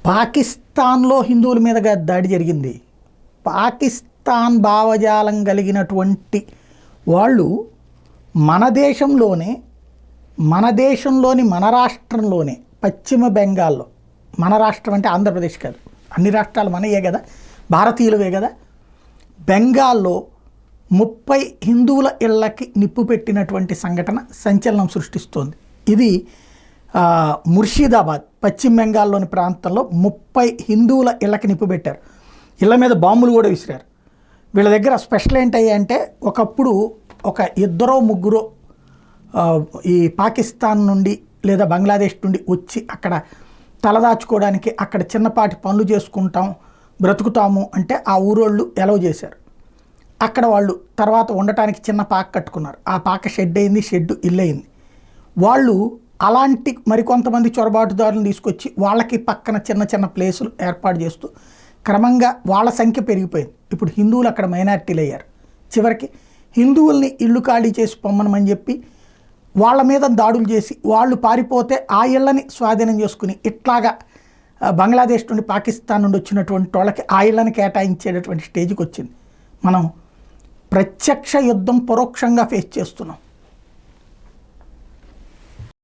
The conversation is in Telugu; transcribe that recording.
పాకిస్తాన్లో హిందువుల మీదగా దాడి జరిగింది. పాకిస్తాన్ భావజాలం కలిగినటువంటి వాళ్ళు మన దేశంలోని మన రాష్ట్రంలోనే పశ్చిమ బెంగాల్లో, మన రాష్ట్రం అంటే ఆంధ్రప్రదేశ్ కాదు, అన్ని రాష్ట్రాలు మనయే కదా, భారతీయులవే కదా, బెంగాల్లో 30 హిందువుల ఇళ్ళకి నిప్పు పెట్టినటువంటి సంఘటన సంచలనం సృష్టిస్తోంది. ఇది ముర్షిదాబాద్ పశ్చిమ బెంగాల్లోని ప్రాంతంలో 30 హిందువుల ఇళ్ళకి నిప్పు పెట్టారు. ఇళ్ళ మీద బాంబులు కూడా విసిరారు. వీళ్ళ దగ్గర స్పెషల్ ఏంటంటే ఒకప్పుడు ఒక 2-3 ఈ పాకిస్తాన్ నుండి లేదా బంగ్లాదేశ్ నుండి వచ్చి అక్కడ తలదాచుకోవడానికి అక్కడ చిన్నపాటి పనులు చేసుకుంటాం బ్రతుకుతాము అంటే ఆ ఊరోళ్ళు ఎలవ్ చేశారు. అక్కడ వాళ్ళు తర్వాత ఉండటానికి చిన్న పాక కట్టుకున్నారు. ఆ పాక షెడ్ అయింది, షెడ్ ఇల్లు అయింది. వాళ్ళు అలాంటి మరికొంతమంది చొరబాటుదారులను తీసుకొచ్చి వాళ్ళకి పక్కన చిన్న చిన్న ప్లేసులు ఏర్పాటు చేస్తూ క్రమంగా వాళ్ళ సంఖ్య పెరిగిపోయింది. ఇప్పుడు హిందువులు అక్కడ మైనారిటీలు అయ్యారు. చివరికి హిందువుల్ని ఇల్లు ఖాళీ చేసి పొమ్మనమని చెప్పి వాళ్ళ మీద దాడులు చేసి వాళ్ళు పారిపోతే ఆ ఇళ్ళని స్వాధీనం చేసుకుని ఇట్లాగా బంగ్లాదేశ్ నుండి పాకిస్తాన్ నుండి వచ్చినటువంటి వాళ్ళకి ఆ ఇళ్ళని కేటాయించేటటువంటి స్టేజ్కి వచ్చింది. మనం ప్రత్యక్ష యుద్ధం పరోక్షంగా ఫేస్ చేస్తున్నాం.